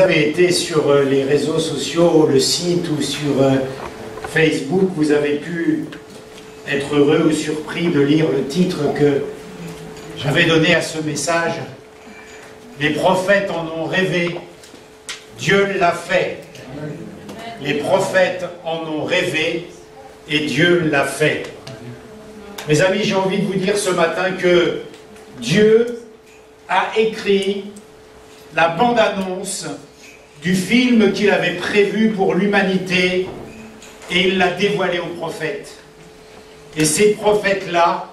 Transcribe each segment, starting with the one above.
Vous avez été sur les réseaux sociaux, le site ou sur Facebook, vous avez pu être heureux ou surpris de lire le titre que j'avais donné à ce message. Les prophètes en ont rêvé, Dieu l'a fait. Les prophètes en ont rêvé et Dieu l'a fait. Mes amis, j'ai envie de vous dire ce matin que Dieu a écrit la bande-annonce du film qu'il avait prévu pour l'humanité et il l'a dévoilé aux prophètes. Et ces prophètes-là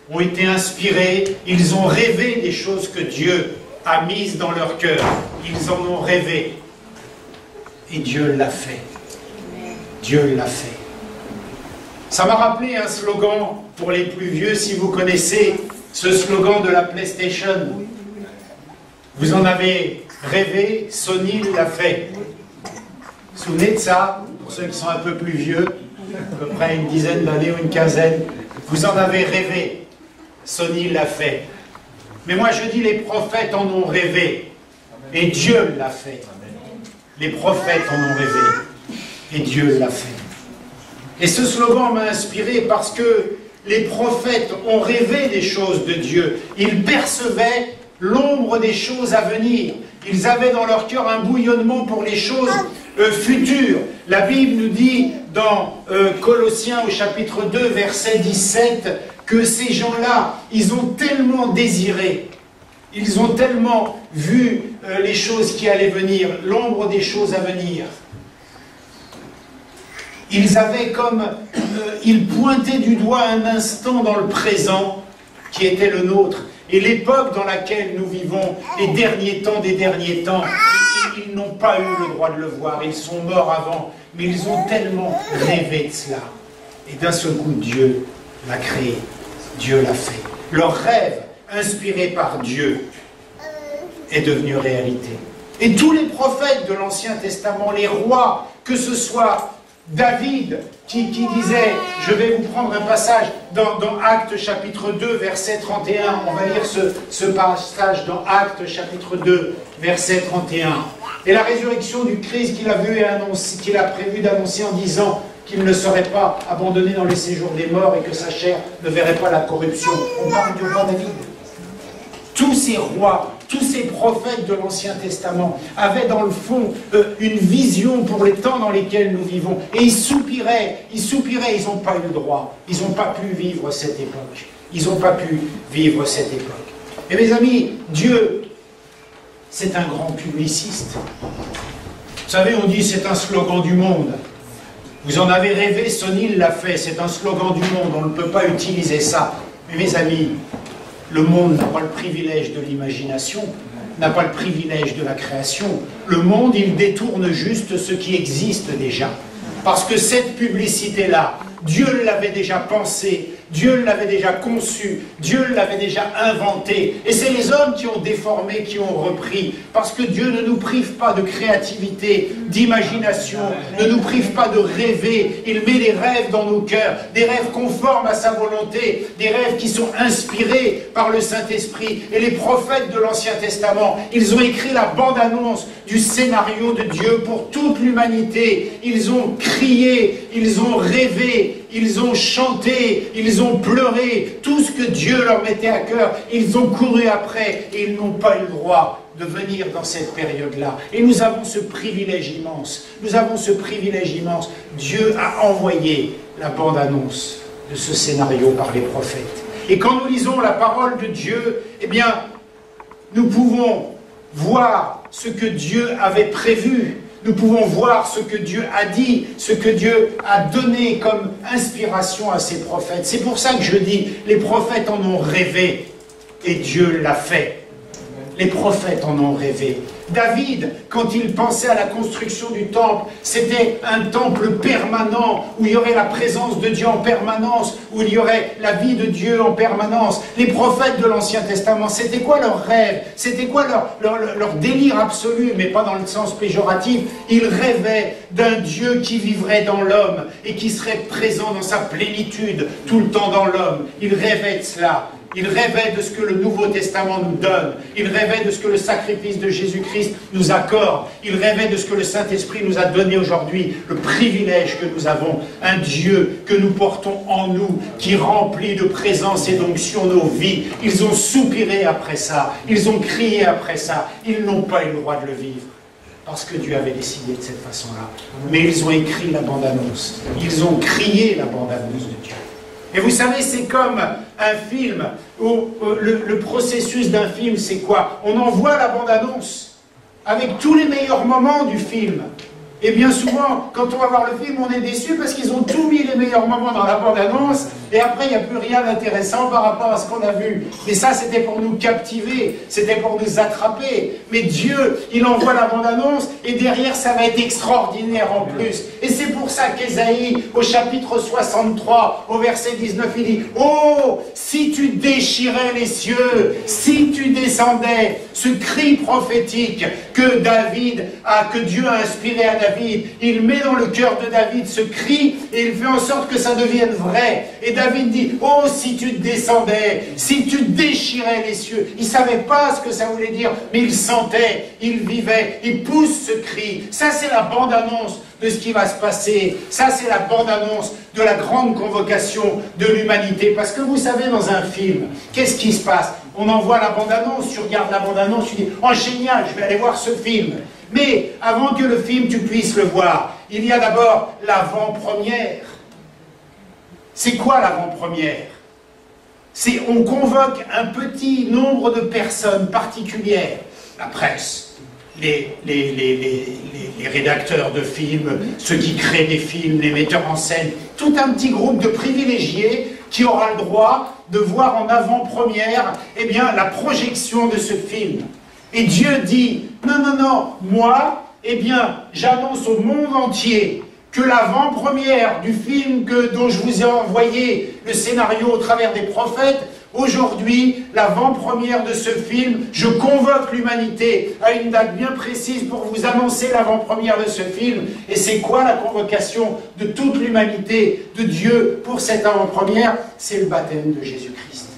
ont été inspirés, ils ont rêvé des choses que Dieu a mises dans leur cœur. Ils en ont rêvé. Et Dieu l'a fait. Dieu l'a fait. Ça m'a rappelé un slogan pour les plus vieux, si vous connaissez ce slogan de la PlayStation. Vous en avez rêvé, Sony l'a fait. Vous vous souvenez de ça? Pour ceux qui sont un peu plus vieux, à peu près une dizaine d'années ou une quinzaine, vous en avez rêvé, Sony l'a fait. Mais moi je dis, les prophètes en ont rêvé, et Dieu l'a fait. Les prophètes en ont rêvé, et Dieu l'a fait. Et ce slogan m'a inspiré parce que les prophètes ont rêvé des choses de Dieu. Ils percevaient l'ombre des choses à venir. Ils avaient dans leur cœur un bouillonnement pour les choses futures. La Bible nous dit dans Colossiens au chapitre 2, verset 17, que ces gens-là, ils ont tellement désiré, ils ont tellement vu les choses qui allaient venir, l'ombre des choses à venir. Ils avaient comme, ils pointaient du doigt un instant dans le présent qui était le nôtre. Et l'époque dans laquelle nous vivons, les derniers temps des derniers temps, ils n'ont pas eu le droit de le voir, ils sont morts avant, mais ils ont tellement rêvé de cela. Et d'un seul coup, Dieu l'a créé, Dieu l'a fait. Leur rêve, inspiré par Dieu, est devenu réalité. Et tous les prophètes de l'Ancien Testament, les rois, que ce soit David qui disait, je vais vous prendre un passage dans Actes chapitre 2 verset 31, on va lire ce passage dans Actes chapitre 2 verset 31. Et la résurrection du Christ qu'il a vu et annoncé, qu'il a prévu d'annoncer en disant qu'il ne serait pas abandonné dans les séjours des morts et que sa chair ne verrait pas la corruption. On parle du roi David. Tous ces rois, tous ces prophètes de l'Ancien Testament avaient dans le fond une vision pour les temps dans lesquels nous vivons. Et ils soupiraient, ils n'ont pas eu le droit. Ils n'ont pas pu vivre cette époque. Ils n'ont pas pu vivre cette époque. Et mes amis, Dieu, c'est un grand publiciste. Vous savez, on dit c'est un slogan du monde. Vous en avez rêvé, Sony l'a fait, c'est un slogan du monde, on ne peut pas utiliser ça. Mais mes amis, le monde n'a pas le privilège de l'imagination, n'a pas le privilège de la création. Le monde, il détourne juste ce qui existe déjà. Parce que cette publicité-là, Dieu l'avait déjà pensée, Dieu l'avait déjà conçue, Dieu l'avait déjà inventée. Et c'est les hommes qui ont déformé, qui ont repris. Parce que Dieu ne nous prive pas de créativité, d'imagination, ne nous prive pas de rêver. Il met des rêves dans nos cœurs, des rêves conformes à sa volonté, des rêves qui sont inspirés par le Saint-Esprit. Et les prophètes de l'Ancien Testament, ils ont écrit la bande-annonce du scénario de Dieu pour toute l'humanité. Ils ont crié, ils ont rêvé, ils ont chanté, ils ont pleuré, tout ce que Dieu leur mettait à cœur, ils ont couru après et ils n'ont pas eu le droit de venir dans cette période-là. Et nous avons ce privilège immense, nous avons ce privilège immense. Dieu a envoyé la bande-annonce de ce scénario par les prophètes. Et quand nous lisons la parole de Dieu, eh bien, nous pouvons voir ce que Dieu avait prévu. Nous pouvons voir ce que Dieu a dit, ce que Dieu a donné comme inspiration à ses prophètes. C'est pour ça que je dis, les prophètes en ont rêvé et Dieu l'a fait. Les prophètes en ont rêvé. David, quand il pensait à la construction du temple, c'était un temple permanent, où il y aurait la présence de Dieu en permanence, où il y aurait la vie de Dieu en permanence. Les prophètes de l'Ancien Testament, c'était quoi leur rêve? C'était quoi leur délire absolu, mais pas dans le sens péjoratif? Ils rêvaient d'un Dieu qui vivrait dans l'homme et qui serait présent dans sa plénitude tout le temps dans l'homme. Ils rêvaient de cela. Il rêvait de ce que le Nouveau Testament nous donne. Il rêvait de ce que le sacrifice de Jésus-Christ nous accorde. Il rêvait de ce que le Saint-Esprit nous a donné aujourd'hui. Le privilège que nous avons. Un Dieu que nous portons en nous, qui remplit de présence et d'onction nos vies. Ils ont soupiré après ça. Ils ont crié après ça. Ils n'ont pas eu le droit de le vivre. Parce que Dieu avait décidé de cette façon-là. Mais ils ont écrit la bande-annonce. Ils ont crié la bande-annonce de Dieu. Et vous savez, c'est comme un film, où le processus d'un film, c'est quoi? On envoie la bande-annonce avec tous les meilleurs moments du film. Et bien souvent, quand on va voir le film, on est déçu parce qu'ils ont tout mis les meilleurs moments dans la bande-annonce, et après, il n'y a plus rien d'intéressant par rapport à ce qu'on a vu. Mais ça, c'était pour nous captiver, c'était pour nous attraper. Mais Dieu, il envoie la bande-annonce, et derrière, ça va être extraordinaire en plus. Et c'est pour ça qu'Ésaïe, au chapitre 63, au verset 19, il dit « Oh, si tu déchirais les cieux, si tu descendais », ce cri prophétique que Dieu a inspiré à David, il met dans le cœur de David ce cri, et il fait en sorte que ça devienne vrai. Et David dit, oh, si tu descendais, si tu déchirais les cieux. Il ne savait pas ce que ça voulait dire, mais il sentait, il vivait, il pousse ce cri. Ça, c'est la bande-annonce de ce qui va se passer. Ça, c'est la bande-annonce de la grande convocation de l'humanité. Parce que vous savez, dans un film, qu'est-ce qui se passe? On envoie la bande-annonce, tu regardes la bande-annonce, tu dis, oh, génial, je vais aller voir ce film. Mais avant que le film, tu puisses le voir, il y a d'abord l'avant-première. C'est quoi l'avant-première? C'est on convoque un petit nombre de personnes particulières, la presse, les rédacteurs de films, ceux qui créent des films, les metteurs en scène, tout un petit groupe de privilégiés qui aura le droit de voir en avant-première, eh bien, la projection de ce film. Et Dieu dit, non, non, non, moi, eh bien, j'annonce au monde entier que l'avant-première du film dont je vous ai envoyé le scénario au travers des prophètes, aujourd'hui, l'avant-première de ce film, je convoque l'humanité à une date bien précise pour vous annoncer l'avant-première de ce film. Et c'est quoi la convocation de toute l'humanité, de Dieu, pour cette avant-première? C'est le baptême de Jésus-Christ.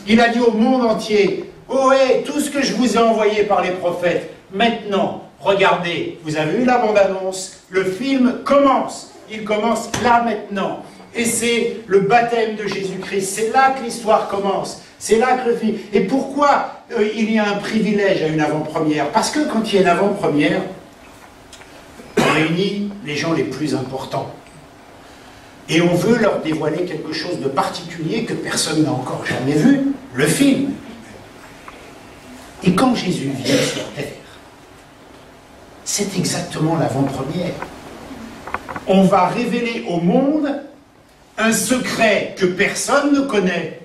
Il a dit au monde entier, oh, hey, tout ce que je vous ai envoyé par les prophètes, maintenant, regardez, vous avez eu la bande-annonce, le film commence. Il commence là, maintenant. Et c'est le baptême de Jésus-Christ. C'est là que l'histoire commence. C'est là que le film... Et pourquoi il y a un privilège à une avant-première? Parce que quand il y a une avant-première, on réunit les gens les plus importants. Et on veut leur dévoiler quelque chose de particulier que personne n'a encore jamais vu, le film. Et quand Jésus vient sur terre, c'est exactement l'avant-première. On va révéler au monde un secret que personne ne connaît.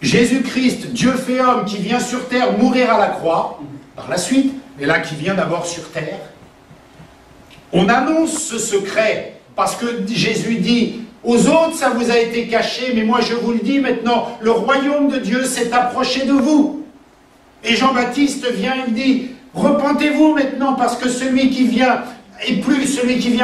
Jésus-Christ, Dieu fait homme, qui vient sur terre mourir à la croix, par la suite, mais là qui vient d'abord sur terre. On annonce ce secret, parce que Jésus dit, aux autres ça vous a été caché, mais moi je vous le dis maintenant, le royaume de Dieu s'est approché de vous. Et Jean-Baptiste vient, il dit, repentez-vous maintenant, parce que celui qui vient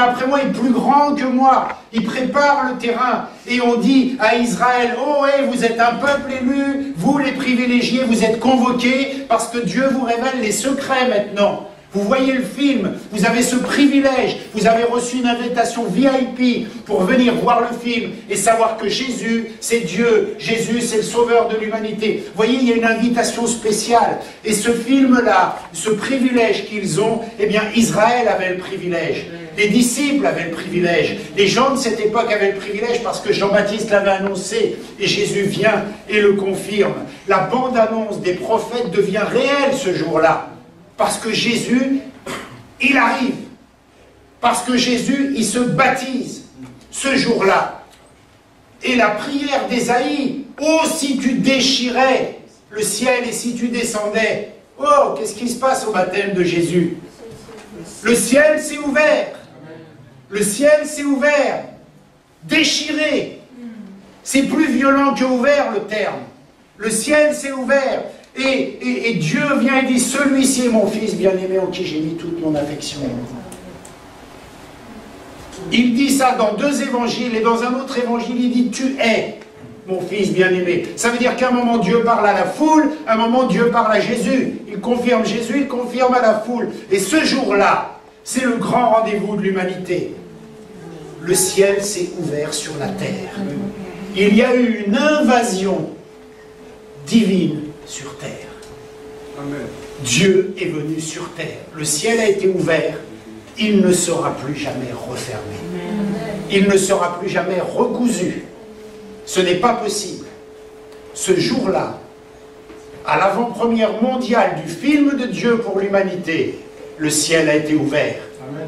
après moi est plus grand que moi. Il prépare le terrain. Et on dit à Israël, oh, hey, vous êtes un peuple élu, vous les privilégiés, vous êtes convoqués, parce que Dieu vous révèle les secrets maintenant. Vous voyez le film, vous avez ce privilège, vous avez reçu une invitation VIP pour venir voir le film et savoir que Jésus, c'est Dieu, Jésus, c'est le sauveur de l'humanité. Vous voyez, il y a une invitation spéciale. Et ce film-là, ce privilège qu'ils ont, eh bien, Israël avait le privilège. Les disciples avaient le privilège. Les gens de cette époque avaient le privilège parce que Jean-Baptiste l'avait annoncé et Jésus vient et le confirme. La bande-annonce des prophètes devient réelle ce jour-là. Parce que Jésus, il arrive. Parce que Jésus, il se baptise ce jour-là. Et la prière d'Ésaïe, oh, si tu déchirais le ciel et si tu descendais. Oh, qu'est-ce qui se passe au baptême de Jésus? Le ciel s'est ouvert. Le ciel s'est ouvert. Déchiré. C'est plus violent que ouvert, le terme. Le ciel s'est ouvert. Et Dieu vient et dit, celui-ci est mon fils bien-aimé en qui j'ai mis toute mon affection. Il dit ça dans 2 évangiles, et dans un autre évangile, il dit, tu es mon fils bien-aimé. Ça veut dire qu'à un moment Dieu parle à la foule, à un moment Dieu parle à Jésus. Il confirme Jésus, il confirme à la foule. Et ce jour-là, c'est le grand rendez-vous de l'humanité. Le ciel s'est ouvert sur la terre. Il y a eu une invasion divine sur terre. Amen. Dieu est venu sur terre. Le ciel a été ouvert. Il ne sera plus jamais refermé. Il ne sera plus jamais recousu. Ce n'est pas possible. Ce jour-là, à l'avant-première mondiale du film de Dieu pour l'humanité, le ciel a été ouvert.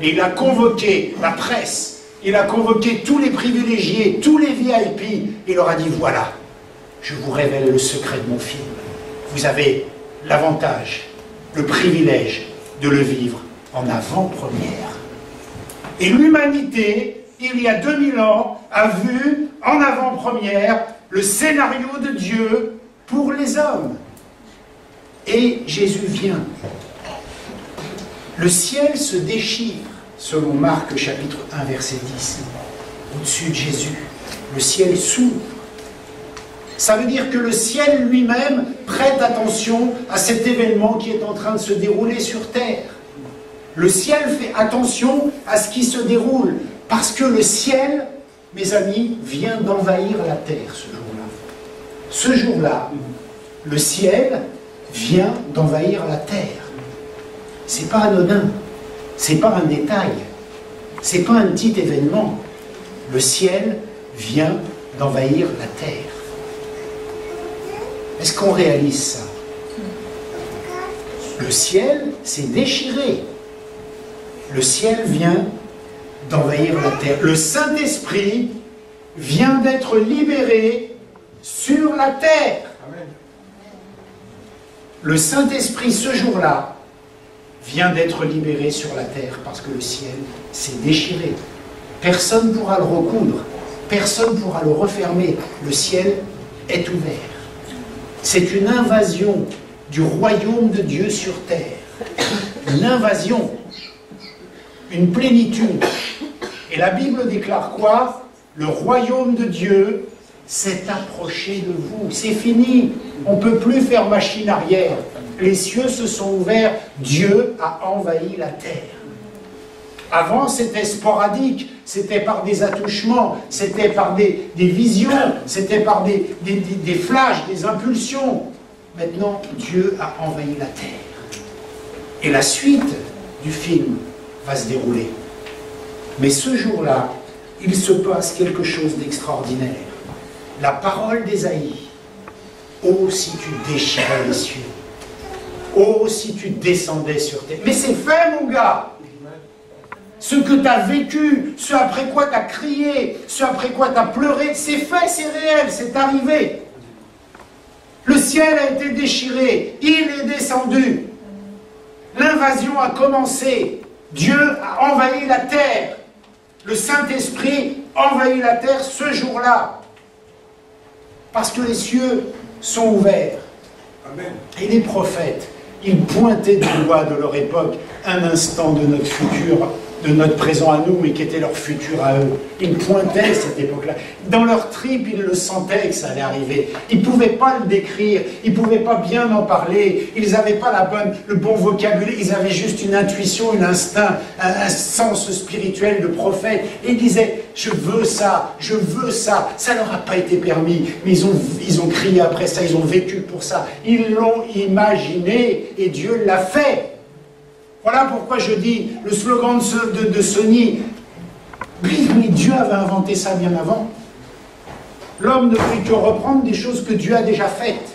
Et il a convoqué la presse, il a convoqué tous les privilégiés, tous les VIP, et il leur a dit, voilà, je vous révèle le secret de mon film. Vous avez l'avantage, le privilège de le vivre en avant-première. Et l'humanité, il y a 2000 ans, a vu en avant-première le scénario de Dieu pour les hommes. Et Jésus vient. Le ciel se déchire, selon Marc chapitre 1 verset 10, au-dessus de Jésus. Le ciel s'ouvre. Ça veut dire que le ciel lui-même prête attention à cet événement qui est en train de se dérouler sur terre. Le ciel fait attention à ce qui se déroule, parce que le ciel, mes amis, vient d'envahir la terre ce jour-là. Ce jour-là, le ciel vient d'envahir la terre. C'est pas anodin, c'est pas un détail, c'est pas un petit événement. Le ciel vient d'envahir la terre. Est-ce qu'on réalise ça? Le ciel s'est déchiré. Le ciel vient d'envahir la terre. Le Saint-Esprit vient d'être libéré sur la terre. Amen. Le Saint-Esprit, ce jour-là, vient d'être libéré sur la terre parce que le ciel s'est déchiré. Personne ne pourra le recoudre. Personne ne pourra le refermer. Le ciel est ouvert. C'est une invasion du royaume de Dieu sur terre. Une invasion. Une plénitude. Et la Bible déclare quoi? Le royaume de Dieu s'est approché de vous. C'est fini. On ne peut plus faire machine arrière. Les cieux se sont ouverts. Dieu a envahi la terre. Avant, c'était sporadique. C'était par des attouchements. C'était par des visions. C'était par des flashs, des impulsions. Maintenant, Dieu a envahi la terre. Et la suite du film va se dérouler. Mais ce jour-là, il se passe quelque chose d'extraordinaire. La parole d'Ésaïe. Oh, si tu déchirais les cieux. Oh, si tu descendais sur terre. Mais c'est fait, mon gars. Ce que tu as vécu, ce après quoi tu as crié, ce après quoi tu as pleuré, c'est fait, c'est réel, c'est arrivé. Le ciel a été déchiré, il est descendu. L'invasion a commencé. Dieu a envahi la terre. Le Saint-Esprit envahit la terre ce jour-là. Parce que les cieux sont ouverts. Amen. Et les prophètes, ils pointaient du doigt de leur époque un instant de notre futur, de notre présent à nous, mais qui était leur futur à eux. Ils pointaient cette époque-là. Dans leur tripes, ils le sentaient que ça allait arriver. Ils ne pouvaient pas le décrire, ils ne pouvaient pas bien en parler, ils n'avaient pas le bon vocabulaire, ils avaient juste une intuition, un instinct, un sens spirituel de prophète. Et ils disaient, je veux ça, ça leur a pas été permis, mais ils ont crié après ça, ils ont vécu pour ça, ils l'ont imaginé et Dieu l'a fait. Voilà pourquoi je dis le slogan de Sony, mais Dieu avait inventé ça bien avant. L'homme ne fait que reprendre des choses que Dieu a déjà faites.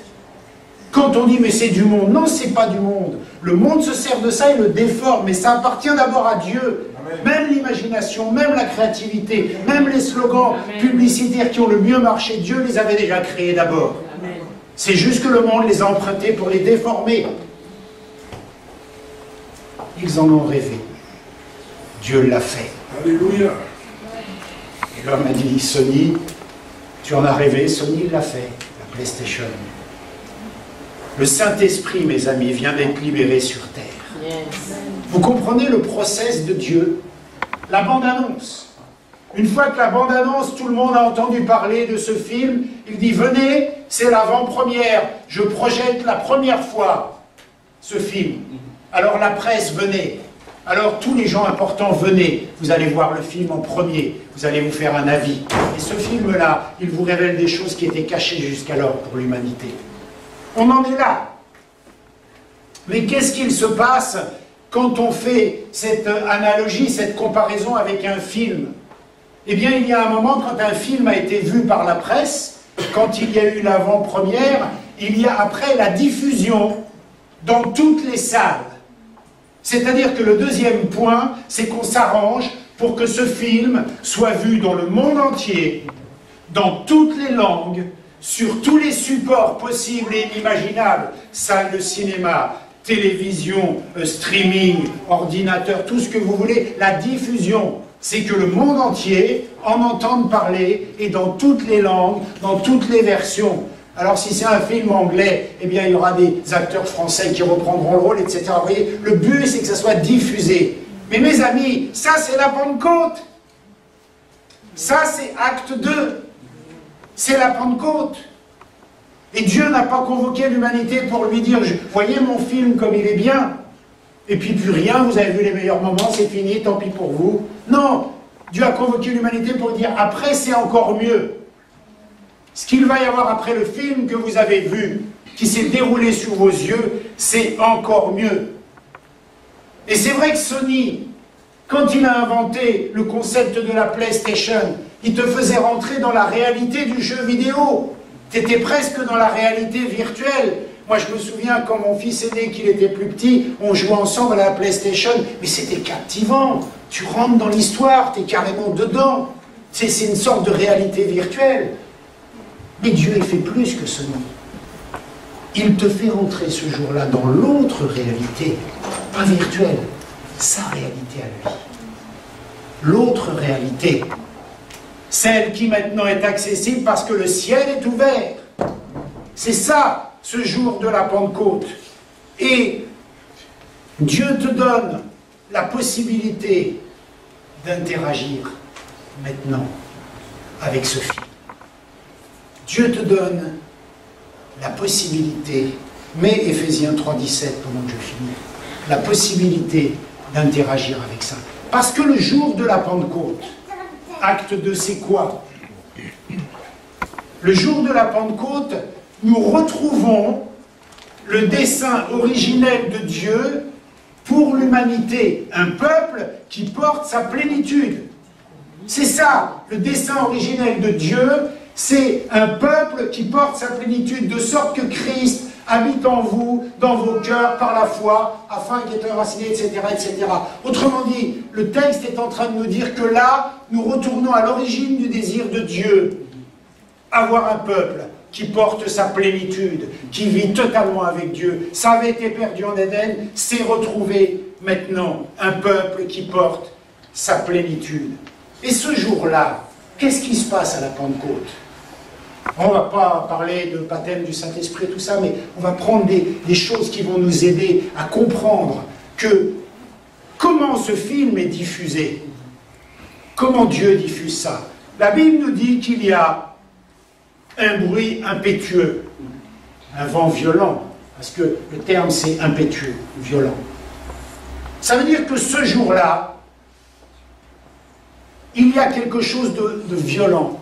Quand on dit mais c'est du monde, non, c'est pas du monde. Le monde se sert de ça et le déforme, mais ça appartient d'abord à Dieu. Amen. Même l'imagination, même la créativité, même les slogans publicitaires qui ont le mieux marché, Dieu les avait déjà créés d'abord. C'est juste que le monde les a empruntés pour les déformer. Ils en ont rêvé. Dieu l'a fait. Alléluia. Et l'homme a dit, Sony, tu en as rêvé, Sony l'a fait, la PlayStation. Le Saint-Esprit, mes amis, vient d'être libéré sur terre. Yes. Vous comprenez le process de Dieu? La bande-annonce. Une fois que la bande-annonce, tout le monde a entendu parler de ce film, il dit, venez, c'est l'avant-première, je projette la première fois ce film. Alors la presse, venez. Alors tous les gens importants, venez. Vous allez voir le film en premier, vous allez vous faire un avis. Et ce film-là, il vous révèle des choses qui étaient cachées jusqu'alors pour l'humanité. On en est là. Mais qu'est-ce qu'il se passe quand on fait cette analogie, cette comparaison avec un film? Eh bien, il y a un moment, quand un film a été vu par la presse, quand il y a eu l'avant-première, il y a après la diffusion dans toutes les salles. C'est-à-dire que le deuxième point, c'est qu'on s'arrange pour que ce film soit vu dans le monde entier, dans toutes les langues, sur tous les supports possibles et inimaginables, salles de cinéma, télévision, streaming, ordinateur, tout ce que vous voulez, la diffusion. C'est que le monde entier en entende parler, et dans toutes les langues, dans toutes les versions. Alors si c'est un film anglais, eh bien il y aura des acteurs français qui reprendront le rôle, etc. Vous voyez, le but c'est que ça soit diffusé. Mais mes amis, ça c'est la Pentecôte. Ça c'est acte 2. C'est la Pentecôte. Et Dieu n'a pas convoqué l'humanité pour lui dire, voyez mon film comme il est bien. Et puis plus rien, vous avez vu les meilleurs moments, c'est fini, tant pis pour vous. Non, Dieu a convoqué l'humanité pour dire, après c'est encore mieux. Ce qu'il va y avoir après le film que vous avez vu, qui s'est déroulé sous vos yeux, c'est encore mieux. Et c'est vrai que Sony, quand il a inventé le concept de la PlayStation, il te faisait rentrer dans la réalité du jeu vidéo. Tu étais presque dans la réalité virtuelle. Moi, je me souviens, quand mon fils est né, qu'il était plus petit, on jouait ensemble à la PlayStation, mais c'était captivant. Tu rentres dans l'histoire, tu es carrément dedans. C'est une sorte de réalité virtuelle. Mais Dieu, il fait plus que ce nom. Il te fait rentrer ce jour-là dans l'autre réalité, pas virtuelle, sa réalité à lui. L'autre réalité, celle qui maintenant est accessible parce que le ciel est ouvert. C'est ça, ce jour de la Pentecôte. Et Dieu te donne la possibilité d'interagir maintenant avec ce film. Dieu te donne la possibilité, mais Éphésiens 3,17, pendant que je finis, la possibilité d'interagir avec ça. Parce que le jour de la Pentecôte, acte 2, c'est quoi? Le jour de la Pentecôte, nous retrouvons le dessein originel de Dieu pour l'humanité, un peuple qui porte sa plénitude. C'est ça, le dessein originel de Dieu, c'est un peuple qui porte sa plénitude, de sorte que Christ habite en vous, dans vos cœurs, par la foi, afin qu'il est enraciné, etc., etc. Autrement dit, le texte est en train de nous dire que là, nous retournons à l'origine du désir de Dieu. Avoir un peuple qui porte sa plénitude, qui vit totalement avec Dieu. Ça avait été perdu en Éden, c'est retrouvé maintenant. Un peuple qui porte sa plénitude. Et ce jour-là, qu'est-ce qui se passe à la Pentecôte? On ne va pas parler de baptême du Saint-Esprit, tout ça, mais on va prendre des choses qui vont nous aider à comprendre que comment ce film est diffusé, comment Dieu diffuse ça. La Bible nous dit qu'il y a un bruit impétueux, un vent violent, parce que le terme c'est impétueux, violent. Ça veut dire que ce jour-là, il y a quelque chose de violent.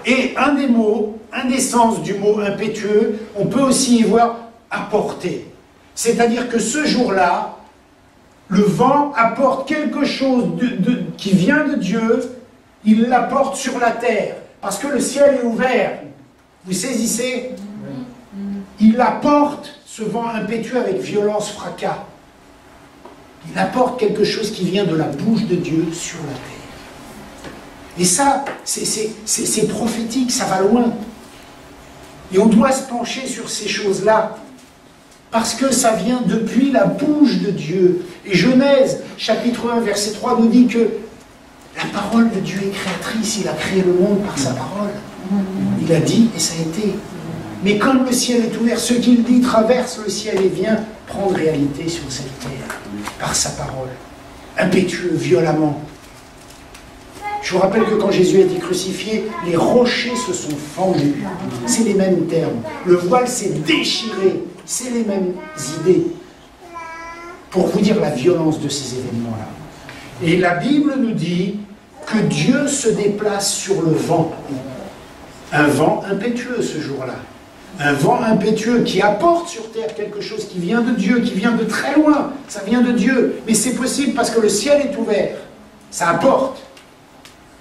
Et un des mots, un des sens du mot impétueux, on peut aussi y voir apporter. C'est-à-dire que ce jour-là, le vent apporte quelque chose qui vient de Dieu, il l'apporte sur la terre, parce que le ciel est ouvert. Vous saisissez? Il apporte ce vent impétueux avec violence, fracas. Il apporte quelque chose qui vient de la bouche de Dieu sur la terre. Et ça, c'est prophétique, ça va loin. Et on doit se pencher sur ces choses-là, parce que ça vient depuis la bouche de Dieu. Et Genèse, chapitre 1, verset 3, nous dit que la parole de Dieu est créatrice, il a créé le monde par sa parole. Il a dit, et ça a été. Mais quand le ciel est ouvert, ce qu'il dit traverse le ciel et vient prendre réalité sur cette terre, par sa parole, impétueux, violemment. Je vous rappelle que quand Jésus a été crucifié, les rochers se sont fendus. C'est les mêmes termes. Le voile s'est déchiré. C'est les mêmes idées. Pour vous dire la violence de ces événements-là. Et la Bible nous dit que Dieu se déplace sur le vent. Un vent impétueux ce jour-là. Un vent impétueux qui apporte sur terre quelque chose qui vient de Dieu, qui vient de très loin. Ça vient de Dieu. Mais c'est possible parce que le ciel est ouvert. Ça apporte.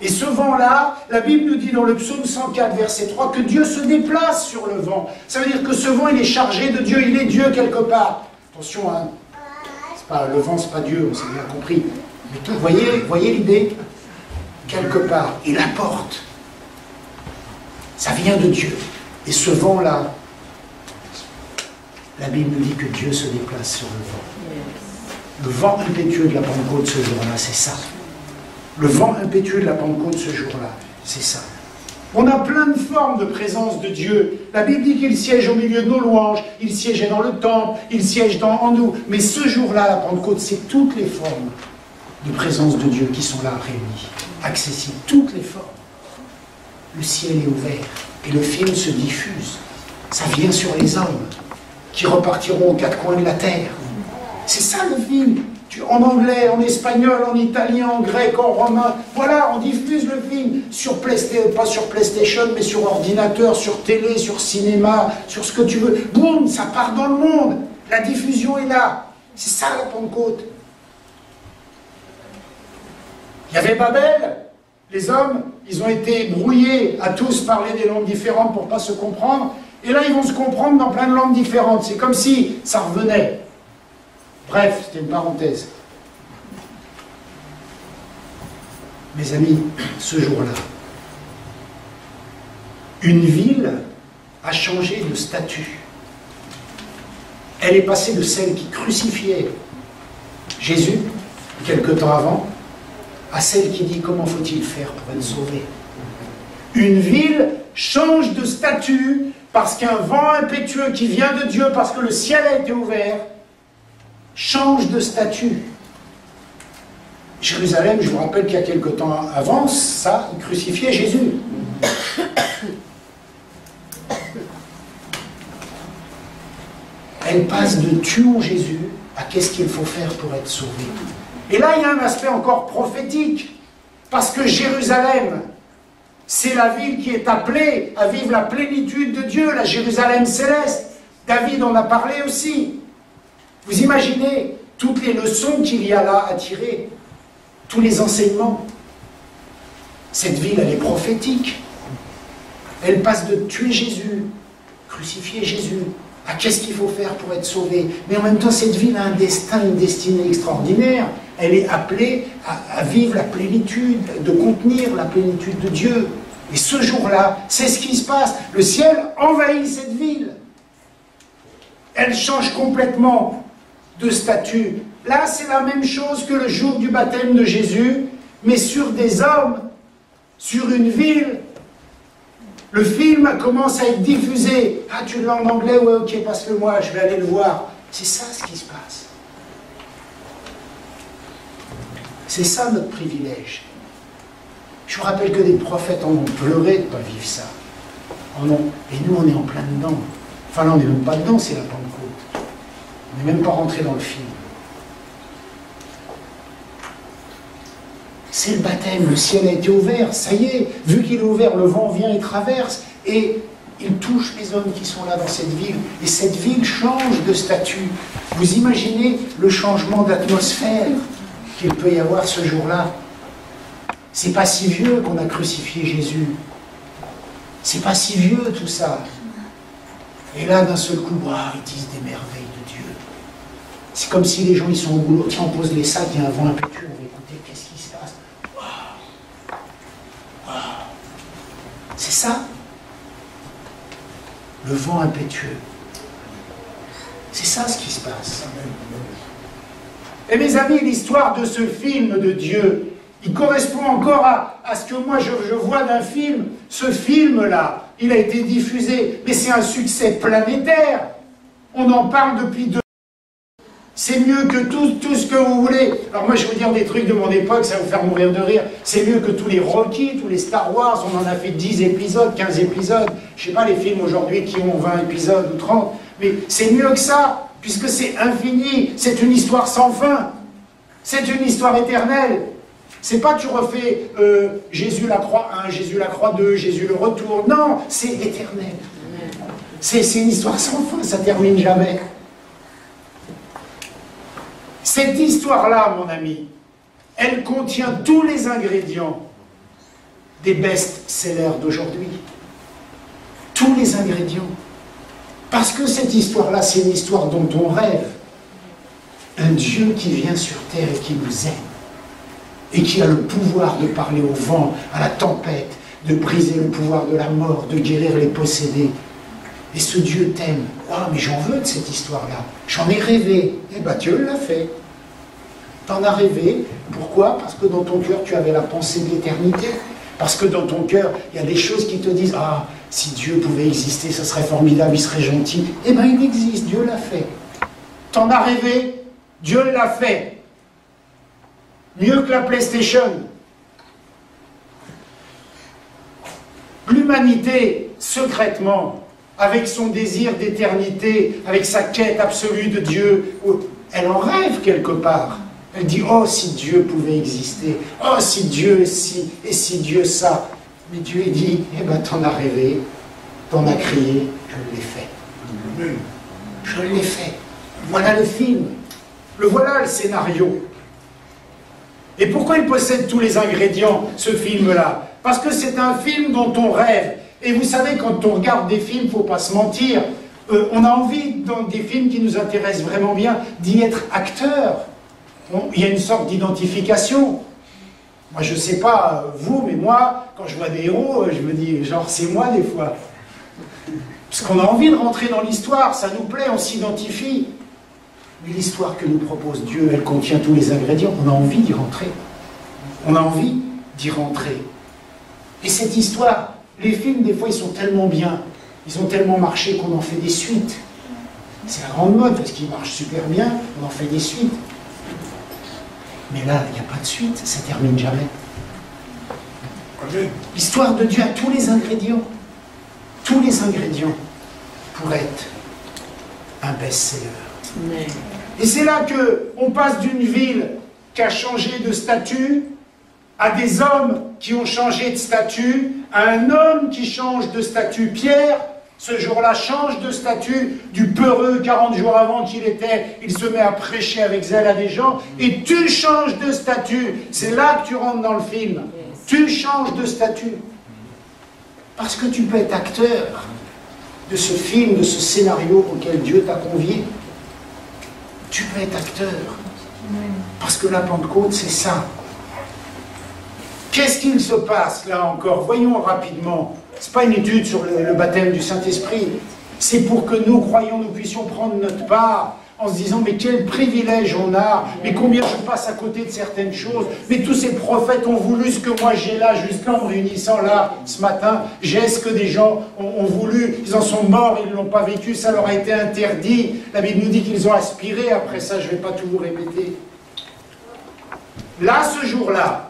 Et ce vent-là, la Bible nous dit dans le psaume 104, verset 3, que Dieu se déplace sur le vent. Ça veut dire que ce vent, il est chargé de Dieu, il est Dieu quelque part. Attention, hein. Le vent, c'est pas Dieu, on s'est bien compris. Mais voyez l'idée? Quelque part, il apporte. Ça vient de Dieu. Et ce vent-là, la Bible nous dit que Dieu se déplace sur le vent. Le vent impétueux de la Pentecôte ce jour-là, c'est ça. Le vent impétueux de la Pentecôte ce jour-là, c'est ça. On a plein de formes de présence de Dieu. La Bible dit qu'il siège au milieu de nos louanges, il siégeait dans le temple, il siège en nous. Mais ce jour-là, la Pentecôte, c'est toutes les formes de présence de Dieu qui sont là réunies, accessibles, toutes les formes. Le ciel est ouvert et le film se diffuse. Ça vient sur les hommes qui repartiront aux quatre coins de la terre. C'est ça le film. En anglais, en espagnol, en italien, en grec, en romain. Voilà, on diffuse le film sur PlayStation, pas sur PlayStation, mais sur ordinateur, sur télé, sur cinéma, sur ce que tu veux. Boum, ça part dans le monde. La diffusion est là. C'est ça la Pentecôte. Il y avait Babel. Les hommes, ils ont été brouillés à tous parler des langues différentes pour ne pas se comprendre. Et là, ils vont se comprendre dans plein de langues différentes. C'est comme si ça revenait. Bref, c'était une parenthèse. Mes amis, ce jour-là, une ville a changé de statut. Elle est passée de celle qui crucifiait Jésus, quelque temps avant, à celle qui dit comment faut-il faire pour être sauvé. Une ville change de statut parce qu'un vent impétueux qui vient de Dieu, parce que le ciel a été ouvert, change de statut. Jérusalem, je vous rappelle qu'il y a quelque temps avant, ça, il crucifiait Jésus. Elle passe de tuons Jésus à qu'est-ce qu'il faut faire pour être sauvé. Et là, il y a un aspect encore prophétique, parce que Jérusalem, c'est la ville qui est appelée à vivre la plénitude de Dieu, la Jérusalem céleste. David en a parlé aussi. Vous imaginez toutes les leçons qu'il y a là à tirer, tous les enseignements. Cette ville, elle est prophétique. Elle passe de tuer Jésus, crucifier Jésus, à qu'est-ce qu'il faut faire pour être sauvé. Mais en même temps, cette ville a un destin, une destinée extraordinaire. Elle est appelée à vivre la plénitude, de contenir la plénitude de Dieu. Et ce jour-là, c'est ce qui se passe. Le ciel envahit cette ville. Elle change complètement de statut. Là, c'est la même chose que le jour du baptême de Jésus, mais sur des hommes, sur une ville. Le film commence à être diffusé. Ah, tu l'as en anglais? Ouais, ok, parce que moi, je vais aller le voir. C'est ça ce qui se passe. C'est ça notre privilège. Je vous rappelle que des prophètes en ont pleuré de ne pas vivre ça. Oh non. Et nous, on est en plein dedans. Enfin, là, on n'est même pas dedans, c'est la Pentecôte. On n'est même pas rentré dans le film. C'est le baptême, le ciel a été ouvert, ça y est, vu qu'il est ouvert, le vent vient et traverse, et il touche les hommes qui sont là dans cette ville, et cette ville change de statut. Vous imaginez le changement d'atmosphère qu'il peut y avoir ce jour-là? C'est pas si vieux qu'on a crucifié Jésus. C'est pas si vieux tout ça. Et là, d'un seul coup, ils disent des merveilles de Dieu. C'est comme si les gens, ils sont au boulot, tiens, on pose les sacs, il y a un vent impétueux, on va écouter, qu'est-ce qui se passe? Waouh! C'est ça, le vent impétueux. C'est ça ce qui se passe. Et mes amis, l'histoire de ce film de Dieu, il correspond encore à ce que moi je vois d'un film. Ce film-là, il a été diffusé, mais c'est un succès planétaire. On en parle depuis 2 ans. C'est mieux que tout ce que vous voulez. Alors moi, je vais vous dire des trucs de mon époque, ça va vous faire mourir de rire. C'est mieux que tous les Rocky, tous les Star Wars, on en a fait 10 épisodes, 15 épisodes. Je sais pas les films aujourd'hui qui ont 20 épisodes ou 30. Mais c'est mieux que ça, puisque c'est infini. C'est une histoire sans fin. C'est une histoire éternelle. C'est pas tu refais Jésus la croix 1, Jésus la croix 2, Jésus le retour. Non, c'est éternel. C'est une histoire sans fin, ça termine jamais. Cette histoire-là, mon ami, elle contient tous les ingrédients des best-sellers d'aujourd'hui. Tous les ingrédients. Parce que cette histoire-là, c'est une histoire dont on rêve. Un Dieu qui vient sur terre et qui nous aime. Et qui a le pouvoir de parler au vent, à la tempête, de briser le pouvoir de la mort, de guérir les possédés. Et ce Dieu t'aime. Ah, mais j'en veux de cette histoire-là. J'en ai rêvé. Eh bien, Dieu l'a fait. T'en as rêvé. Pourquoi? Parce que dans ton cœur, tu avais la pensée de l'éternité. Parce que dans ton cœur, il y a des choses qui te disent « Ah, si Dieu pouvait exister, ça serait formidable, il serait gentil. » Eh bien, il existe. Dieu l'a fait. T'en as rêvé. Dieu l'a fait. Mieux que la PlayStation. L'humanité, secrètement, avec son désir d'éternité, avec sa quête absolue de Dieu, elle en rêve quelque part. Elle dit, oh, si Dieu pouvait exister, oh, si Dieu si, et si Dieu ça. Mais Dieu dit, eh ben, t'en as rêvé, t'en as crié, je l'ai fait. Je l'ai fait. Voilà le film. Voilà le scénario. Et pourquoi il possède tous les ingrédients, ce film-là? Parce que c'est un film dont on rêve. Et vous savez, quand on regarde des films, il ne faut pas se mentir, on a envie, dans des films qui nous intéressent vraiment bien, d'y être acteur. Il y a une sorte d'identification. Moi, je ne sais pas vous, mais moi, quand je vois des héros, je me dis, genre, c'est moi des fois. Parce qu'on a envie de rentrer dans l'histoire, ça nous plaît, on s'identifie. Mais l'histoire que nous propose Dieu, elle contient tous les ingrédients. On a envie d'y rentrer. On a envie d'y rentrer. Et cette histoire, les films, des fois, ils sont tellement bien, ils ont tellement marché qu'on en fait des suites. C'est la grande mode, parce qu'ils marchent super bien, on en fait des suites. Mais là, il n'y a pas de suite, ça ne termine jamais. L'histoire de Dieu a tous les ingrédients pour être un best-seller. Et c'est là qu'on passe d'une ville qui a changé de statut à des hommes qui ont changé de statut, à un homme qui change de statut. Pierre, ce jour-là, change de statut du peureux 40 jours avant qu'il était. Il se met à prêcher avec zèle à des gens. Et tu changes de statut. C'est là que tu rentres dans le film. Tu changes de statut. Parce que tu peux être acteur de ce film, de ce scénario auquel Dieu t'a convié. Tu peux être acteur. Parce que la Pentecôte, c'est ça. Qu'est-ce qu'il se passe là encore? Voyons rapidement. Ce n'est pas une étude sur le baptême du Saint-Esprit. C'est pour que nous, croyants, nous puissions prendre notre part en se disant, mais quel privilège on a, mais combien je passe à côté de certaines choses, mais tous ces prophètes ont voulu ce que moi j'ai là, jusqu'en me réunissant là, ce matin, j'ai ce que des gens ont voulu, ils en sont morts, ils ne l'ont pas vécu, ça leur a été interdit. La Bible nous dit qu'ils ont aspiré, après ça, je ne vais pas tout vous répéter. Là, ce jour-là,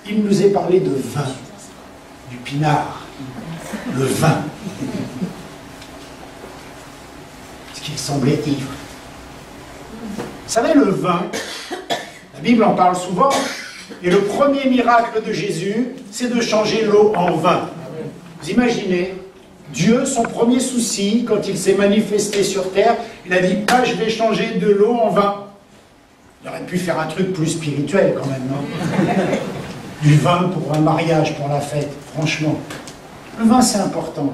il nous est parlé de vin, du pinard, le vin. Ce qui semblait ivre. Vous savez, le vin, la Bible en parle souvent, et le premier miracle de Jésus, c'est de changer l'eau en vin. Vous imaginez, Dieu, son premier souci, quand il s'est manifesté sur terre, il a dit, ah, je vais changer de l'eau en vin. Il aurait pu faire un truc plus spirituel quand même, non? Du vin pour un mariage, pour la fête, franchement. Le vin, c'est important.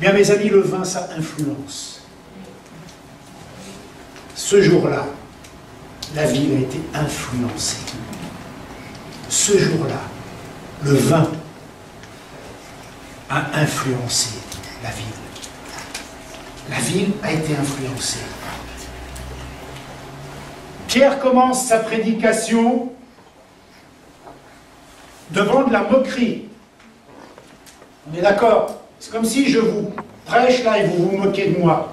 Bien, mes amis, le vin, ça influence. Ce jour-là, la ville a été influencée. Ce jour-là, le vin a influencé la ville. La ville a été influencée. Pierre commence sa prédication devant de la moquerie. On est d'accord? C'est comme si je vous prêche là et vous vous moquez de moi.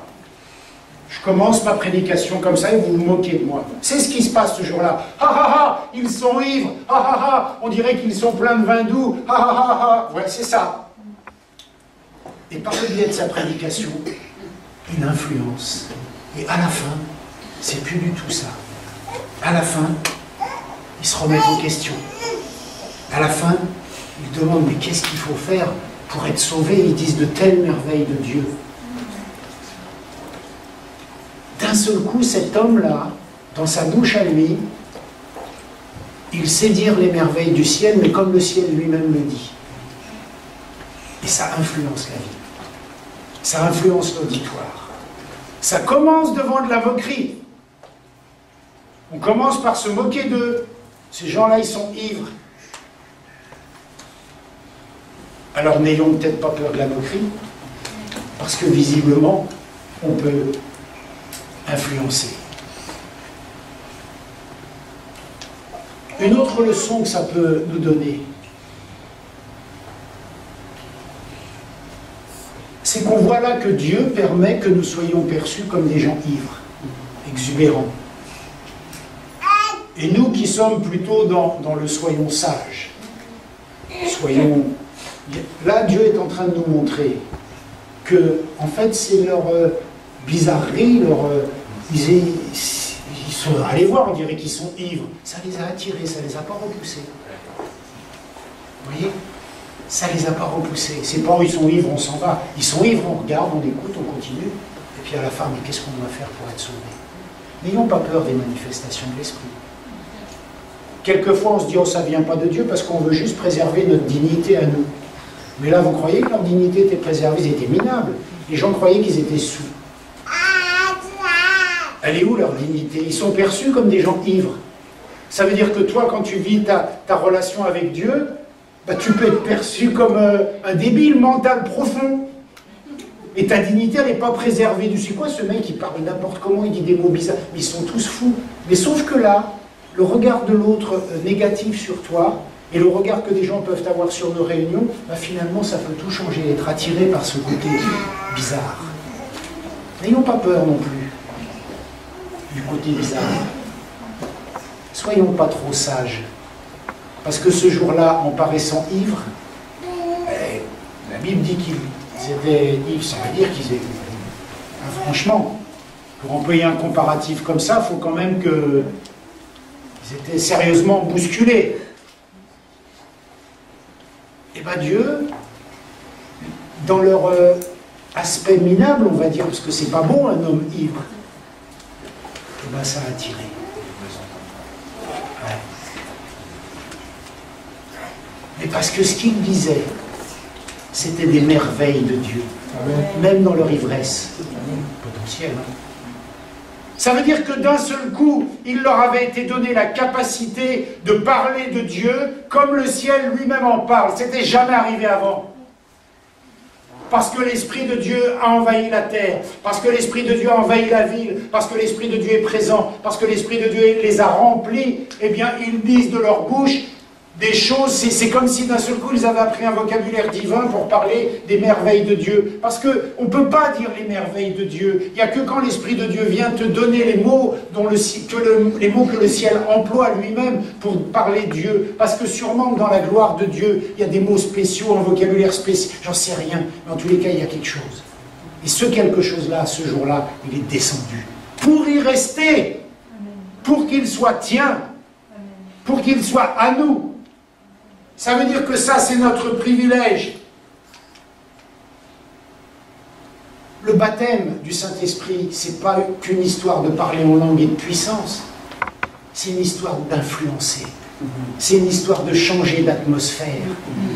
Je commence ma prédication comme ça et vous vous moquez de moi. C'est ce qui se passe ce jour-là. Ha ha ha, ils sont ivres. Ha ha ha, on dirait qu'ils sont pleins de vin doux. Ha ha ha ha. Ouais, c'est ça. Et par le biais de sa prédication, il influence. Et à la fin, c'est plus du tout ça. À la fin, ils se remettent en question. À la fin, ils demandent mais qu'est-ce qu'il faut faire pour être sauvé? Ils disent de telles merveilles de Dieu. D'un seul coup, cet homme-là, dans sa bouche à lui, il sait dire les merveilles du ciel, mais comme le ciel lui-même le dit. Et ça influence la vie. Ça influence l'auditoire. Ça commence devant de la moquerie. On commence par se moquer d'eux. Ces gens-là, ils sont ivres. Alors n'ayons peut-être pas peur de la moquerie, parce que visiblement, on peut influencer. Une autre leçon que ça peut nous donner, c'est qu'on voit là que Dieu permet que nous soyons perçus comme des gens ivres, exubérants. Et nous qui sommes plutôt dans le soyons sages, soyons... Là, Dieu est en train de nous montrer que, en fait, c'est leur bizarrerie, ils sont allés voir, on dirait qu'ils sont ivres. Ça les a attirés, ça les a pas repoussés. Vous voyez? Ça les a pas repoussés. C'est pas où ils sont ivres, on s'en va. Ils sont ivres, on regarde, on écoute, on continue. Et puis à la fin, mais qu'est-ce qu'on doit faire pour être sauvé? N'ayons pas peur des manifestations de l'esprit. Quelquefois, on se dit, oh, ça vient pas de Dieu parce qu'on veut juste préserver notre dignité à nous. Mais là, vous croyez que leur dignité était préservée? Ils étaient minables. Les gens croyaient qu'ils étaient sous. Elle est où leur dignité? Ils sont perçus comme des gens ivres. Ça veut dire que toi, quand tu vis ta relation avec Dieu, bah, tu peux être perçu comme un débile mental profond. Et ta dignité, elle n'est pas préservée. Tu sais quoi, ce mec, il parle n'importe comment, il dit des mots bizarres. Mais ils sont tous fous. Mais sauf que là, le regard de l'autre négatif sur toi, et le regard que des gens peuvent avoir sur nos réunions, bah finalement, ça peut tout changer, être attiré par ce côté bizarre. N'ayons pas peur non plus du côté bizarre. Soyons pas trop sages. Parce que ce jour-là, en paraissant ivres, la Bible dit qu'ils étaient ivres, ça veut dire qu'ils étaient... franchement, pour employer un comparatif comme ça, il faut quand même qu'ils étaient sérieusement bousculés. Et bien Dieu, dans leur aspect minable, on va dire, parce que c'est pas bon un homme ivre, et bien ça a attiré. Ouais. Mais parce que ce qu'il disait, c'était des merveilles de Dieu, même dans leur ivresse potentielle. Hein. Ça veut dire que d'un seul coup, il leur avait été donné la capacité de parler de Dieu comme le ciel lui-même en parle. C'était jamais arrivé avant. Parce que l'Esprit de Dieu a envahi la terre, parce que l'Esprit de Dieu a envahi la ville, parce que l'Esprit de Dieu est présent, parce que l'Esprit de Dieu les a remplis, eh bien, ils disent de leur bouche des choses, c'est comme si d'un seul coup ils avaient appris un vocabulaire divin pour parler des merveilles de Dieu. Parce qu'on ne peut pas dire les merveilles de Dieu. Il n'y a que quand l'Esprit de Dieu vient te donner les mots, les mots que le ciel emploie lui-même pour parler de Dieu. Parce que sûrement dans la gloire de Dieu, il y a des mots spéciaux, un vocabulaire spécial, j'en sais rien. Mais en tous les cas, il y a quelque chose. Et ce quelque chose-là, ce jour-là, il est descendu. Pour y rester, pour qu'il soit tien, pour qu'il soit à nous. Ça veut dire que ça, c'est notre privilège. Le baptême du Saint-Esprit, ce n'est pas qu'une histoire de parler en langue et de puissance. C'est une histoire d'influencer. C'est une histoire de changer d'atmosphère,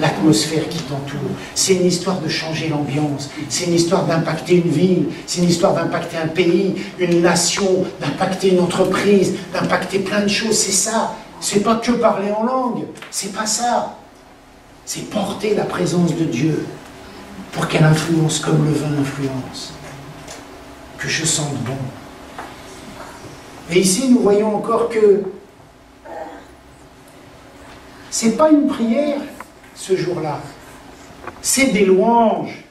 l'atmosphère qui t'entoure. C'est une histoire de changer l'ambiance. C'est une histoire d'impacter une ville. C'est une histoire d'impacter un pays, une nation, d'impacter une entreprise, d'impacter plein de choses. C'est ça. C'est pas que parler en langue, c'est pas ça. C'est porter la présence de Dieu pour qu'elle influence comme le vin influence. Que je sente bon. Et ici, nous voyons encore que c'est pas une prière, ce jour-là. C'est des louanges.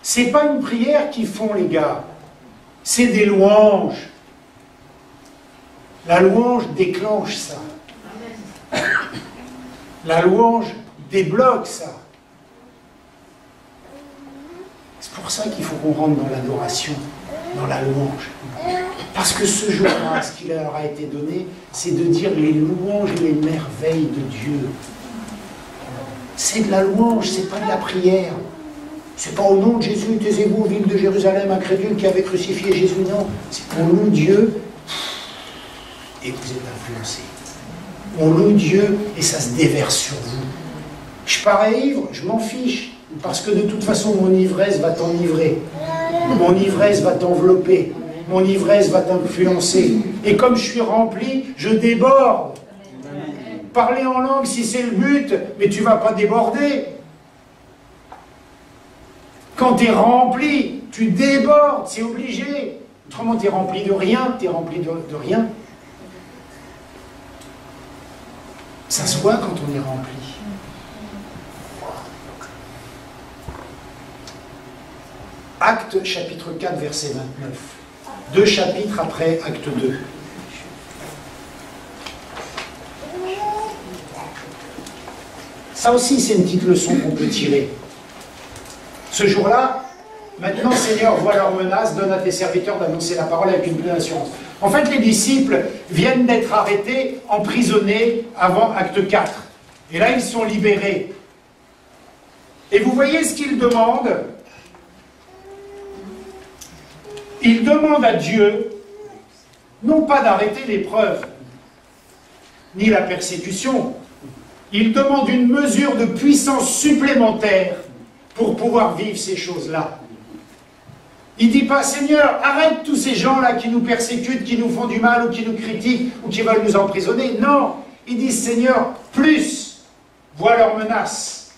C'est pas une prière qu'ils font, les gars. C'est des louanges. La louange déclenche ça. La louange débloque ça. C'est pour ça qu'il faut qu'on rentre dans l'adoration, dans la louange. Parce que ce jour-là, ce qui leur a été donné, c'est de dire les louanges et les merveilles de Dieu. C'est de la louange, c'est pas de la prière. C'est pas au nom de Jésus, taisez-vous, ville de Jérusalem, incrédule qui avait crucifié Jésus, non. C'est on loue Dieu et vous êtes influencé. On loue Dieu et ça se déverse sur vous. Je parais ivre, je m'en fiche, parce que de toute façon mon ivresse va t'enivrer. Mon ivresse va t'envelopper. Mon ivresse va t'influencer. Et comme je suis rempli, je déborde. Parler en langue si c'est le but, mais tu ne vas pas déborder. Quand tu es rempli, tu débordes, c'est obligé. Autrement, tu es rempli de rien, tu es rempli de rien. Ça se voit quand on est rempli. Acte chapitre 4, verset 29. 2 chapitres après acte 2. Ça aussi, c'est une petite leçon qu'on peut tirer. Ce jour-là, maintenant, Seigneur, vois leurs menaces, donne à tes serviteurs d'annoncer la parole avec une pleine assurance. En fait, les disciples viennent d'être arrêtés, emprisonnés avant acte 4. Et là, ils sont libérés. Et vous voyez ce qu'ils demandent? Ils demandent à Dieu, non pas d'arrêter l'épreuve, ni la persécution. Ils demandent une mesure de puissance supplémentaire pour pouvoir vivre ces choses-là. Il ne dit pas, Seigneur, arrête tous ces gens-là qui nous persécutent, qui nous font du mal, ou qui nous critiquent, ou qui veulent nous emprisonner. Non, ils disent, Seigneur, plus, vois leurs menaces.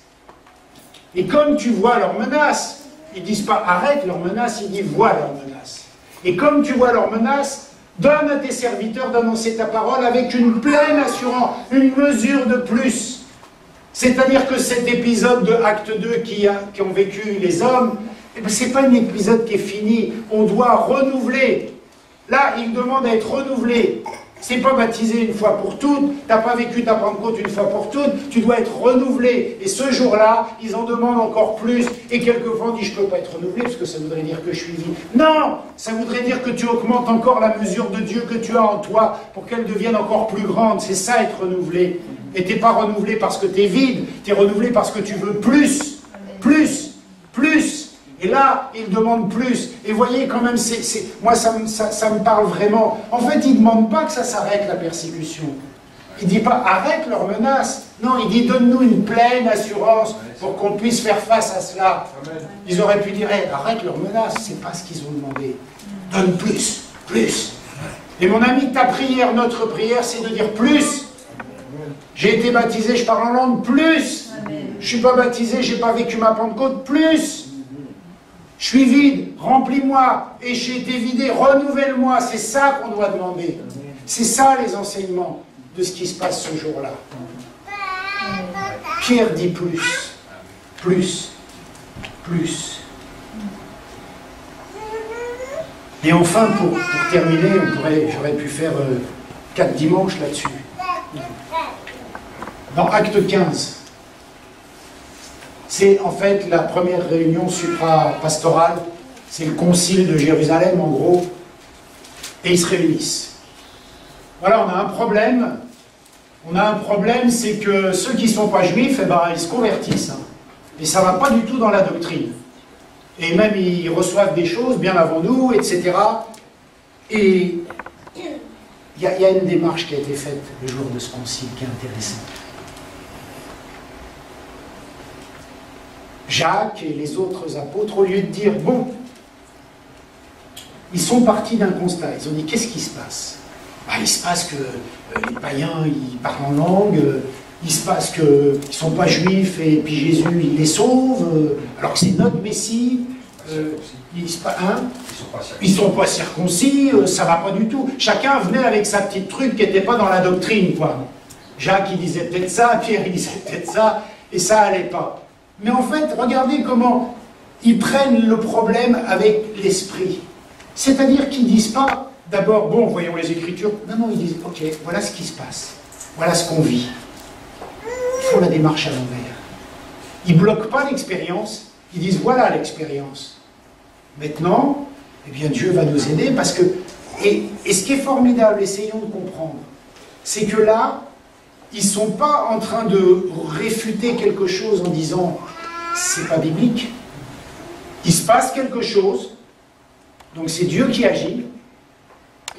Et comme tu vois leurs menaces, ils ne disent pas, arrête leurs menaces, ils disent, vois leurs menaces. Et comme tu vois leurs menaces, donne à tes serviteurs d'annoncer ta parole avec une pleine assurance, une mesure de plus. C'est-à-dire que cet épisode de Acte 2 qui ont vécu les hommes, eh ben, ce n'est pas un épisode qui est fini. On doit renouveler. Là, il demande à être renouvelé. C'est pas baptisé une fois pour toutes. Tu n'as pas vécu ta Pentecôte une fois pour toutes. Tu dois être renouvelé. Et ce jour-là, ils en demandent encore plus. Et quelquefois, on dit, je ne peux pas être renouvelé, parce que ça voudrait dire que je suis vide. Non! Ça voudrait dire que tu augmentes encore la mesure de Dieu que tu as en toi, pour qu'elle devienne encore plus grande. C'est ça, être renouvelé. Et tu n'es pas renouvelé parce que tu es vide. Tu es renouvelé parce que tu veux plus. Plus. Plus. Et là, il demande plus. Et voyez, quand même, moi, ça me parle vraiment. En fait, il ne demande pas que ça s'arrête, la persécution. Il ne dit pas, arrête leurs menaces. Non, il dit, donne-nous une pleine assurance pour qu'on puisse faire face à cela. Ils auraient pu dire, hey, arrête leurs menaces. Ce n'est pas ce qu'ils ont demandé. Donne plus, plus. Et mon ami, ta prière, notre prière, c'est de dire plus. J'ai été baptisé, je parle en langue, plus. Je ne suis pas baptisé, je n'ai pas vécu ma Pentecôte, plus. Je suis vide, remplis-moi, et j'ai été vidé, renouvelle-moi. C'est ça qu'on doit demander. C'est ça les enseignements de ce qui se passe ce jour-là. Pierre dit plus, plus, plus. Et enfin, pour terminer, j'aurais pu faire 4 dimanches là-dessus. Dans Acte 15, c'est en fait la première réunion supra-pastorale, c'est le concile de Jérusalem en gros, et ils se réunissent. Voilà, on a un problème. On a un problème, c'est que ceux qui ne sont pas juifs, eh ben, ils se convertissent. Hein. Et ça ne va pas du tout dans la doctrine. Et même ils reçoivent des choses bien avant nous, etc. Et il y a une démarche qui a été faite le jour de ce concile qui est intéressante. Jacques et les autres apôtres, au lieu de dire, bon, ils sont partis d'un constat. Ils ont dit, qu'est-ce qui se passe? Il se passe que les païens, ils parlent en langue, il se passe qu'ils ne sont pas juifs, et puis Jésus, il les sauve, alors que c'est notre Messie. Ils ne sont pas circoncis, ça ne va pas du tout. Chacun venait avec sa petite truc qui n'était pas dans la doctrine, quoi. Jacques, il disait peut-être ça, Pierre, il disait peut-être ça, et ça n'allait pas. Mais en fait, regardez comment ils prennent le problème avec l'esprit. C'est-à-dire qu'ils ne disent pas, d'abord, bon, voyons les Écritures. Non, non, ils disent, ok, voilà ce qui se passe. Voilà ce qu'on vit. Il faut la démarche à l'envers. Ils ne bloquent pas l'expérience, ils disent, voilà l'expérience. Maintenant, eh bien, Dieu va nous aider parce que... Et ce qui est formidable, essayons de comprendre, c'est que là, ils ne sont pas en train de réfuter quelque chose en disant, c'est pas biblique. Il se passe quelque chose, donc c'est Dieu qui agit,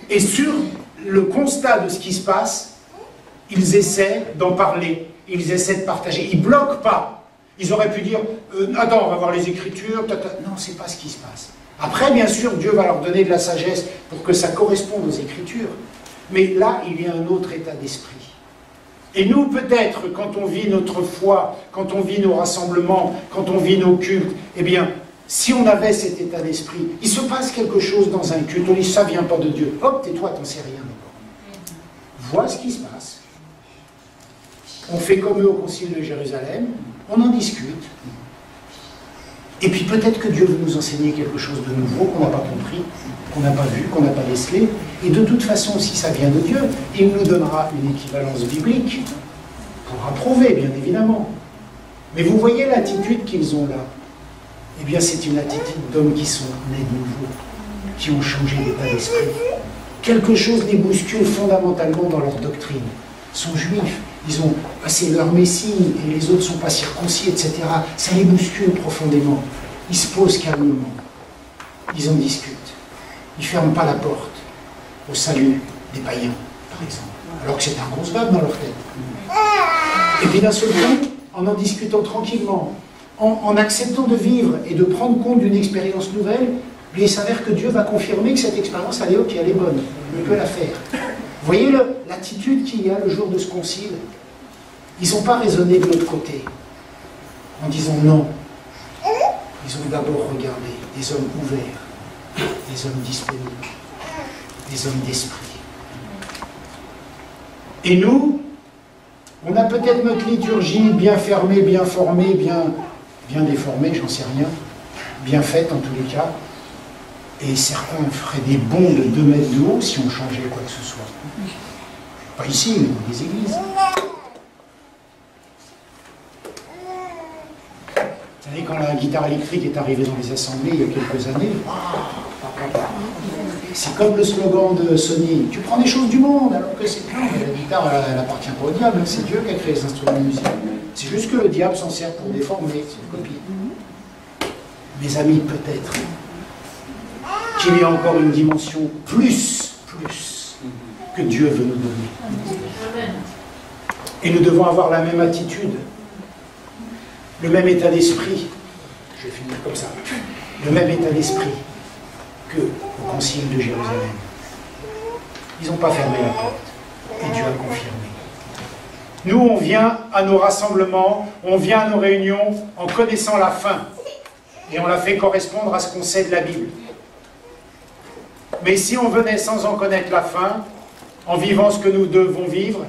et sur le constat de ce qui se passe, ils essaient d'en parler, ils essaient de partager, ils ne bloquent pas. Ils auraient pu dire, attends, on va voir les Écritures, non, c'est pas ce qui se passe. Après, bien sûr, Dieu va leur donner de la sagesse pour que ça corresponde aux Écritures, mais là, il y a un autre état d'esprit. Et nous, peut-être, quand on vit notre foi, quand on vit nos rassemblements, quand on vit nos cultes, eh bien, si on avait cet état d'esprit, il se passe quelque chose dans un culte, on dit ça vient pas de Dieu. Hop, tais-toi, t'en sais rien encore. Vois ce qui se passe. On fait comme eux au Concile de Jérusalem, on en discute. Et puis peut-être que Dieu veut nous enseigner quelque chose de nouveau qu'on n'a pas compris, qu'on n'a pas vu, qu'on n'a pas décelé. Et de toute façon, si ça vient de Dieu, il nous donnera une équivalence biblique pour approuver, bien évidemment. Mais vous voyez l'attitude qu'ils ont là. Eh bien, c'est une attitude d'hommes qui sont nés de nouveau, qui ont changé d'état d'esprit. Quelque chose les bouscule fondamentalement dans leur doctrine. Ils sont juifs, c'est leur Messie, et les autres ne sont pas circoncis, etc. Ça les bouscule profondément. Ils se posent calmement. Ils en discutent. Ils ne ferment pas la porte au salut des païens, par exemple. Alors que c'est inconcevable dans leur tête. Et puis d'un seul coup, en discutant tranquillement, en acceptant de vivre et de prendre compte d'une expérience nouvelle, il s'avère que Dieu va confirmer que cette expérience, elle est ok, elle est bonne, on peut la faire. Vous voyez l'attitude qu'il y a le jour de ce concile? Ils n'ont pas raisonné de l'autre côté, en disant non. Ils ont d'abord regardé des hommes ouverts, des hommes disponibles, des hommes d'esprit. Et nous, on a peut-être notre liturgie bien fermée, bien formée, bien déformée, j'en sais rien, bien faite en tous les cas. Et certains feraient des bonds de 2 mètres de haut si on changeait quoi que ce soit. Pas ici, mais dans les églises. Vous savez, quand la guitare électrique est arrivée dans les assemblées il y a quelques années, c'est comme le slogan de Sony, tu prends des choses du monde, alors que c'est plein, mais la guitare, elle n'appartient pas au diable, c'est Dieu qui a créé les instruments musicaux. C'est juste que le diable s'en sert pour déformer, c'est une copie. Mes amis, peut-être qu'il y a encore une dimension plus que Dieu veut nous donner. Et nous devons avoir la même attitude, le même état d'esprit, je vais finir comme ça, le même état d'esprit qu'au Concile de Jérusalem. Ils n'ont pas fermé la porte, et Dieu a confirmé. Nous, on vient à nos rassemblements, on vient à nos réunions en connaissant la fin, et on la fait correspondre à ce qu'on sait de la Bible. Mais si on venait sans en connaître la fin, en vivant ce que nous devons vivre,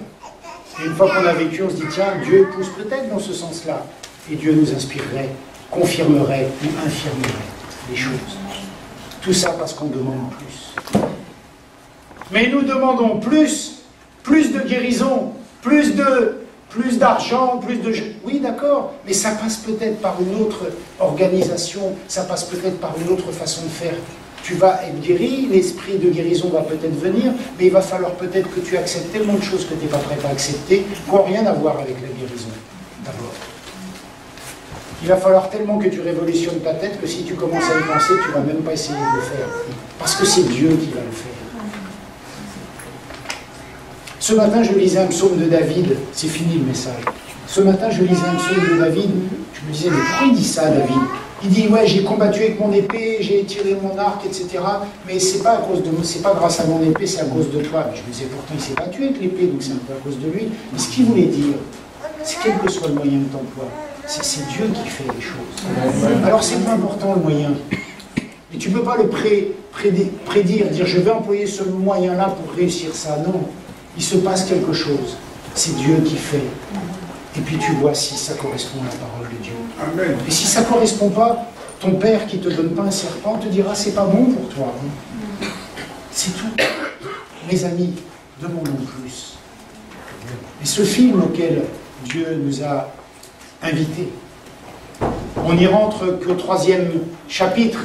et une fois qu'on a vécu, on se dit, tiens, Dieu pousse peut-être dans ce sens-là, et Dieu nous inspirerait, confirmerait ou infirmerait les choses. Tout ça parce qu'on demande plus. Mais nous demandons plus de guérison, plus d'argent, plus de... Oui, d'accord, mais ça passe peut-être par une autre organisation, ça passe peut-être par une autre façon de faire. Tu vas être guéri, l'esprit de guérison va peut-être venir, mais il va falloir peut-être que tu acceptes tellement de choses que tu n'es pas prêt à accepter, qui n'ont rien à voir avec la guérison, d'abord. Il va falloir tellement que tu révolutionnes ta tête que si tu commences à y penser, tu ne vas même pas essayer de le faire. Parce que c'est Dieu qui va le faire. Ce matin, je lisais un psaume de David. C'est fini le message. Ce matin, je lisais un psaume de David. Je me disais, mais pourquoi il dit ça, David? Il dit, ouais, j'ai combattu avec mon épée, j'ai tiré mon arc, etc. Mais c'est pas grâce à mon épée, c'est à cause de toi. Mais je me disais, pourtant, il s'est battu avec l'épée, donc c'est un peu à cause de lui. Mais ce qu'il voulait dire, c'est quel que soit le moyen de t'emploi, c'est Dieu qui fait les choses. Alors c'est pas important le moyen. Et tu ne peux pas le prédire, dire je vais employer ce moyen-là pour réussir ça. Non, il se passe quelque chose. C'est Dieu qui fait. Et puis tu vois si ça correspond à la parole de Dieu. Amen. Et si ça ne correspond pas, Ton père qui ne te donne pas un serpent te dira c'est pas bon pour toi. C'est tout. Mes amis, demandons plus. Et ce film auquel Dieu nous a invités, on n'y rentre qu'au 3e chapitre,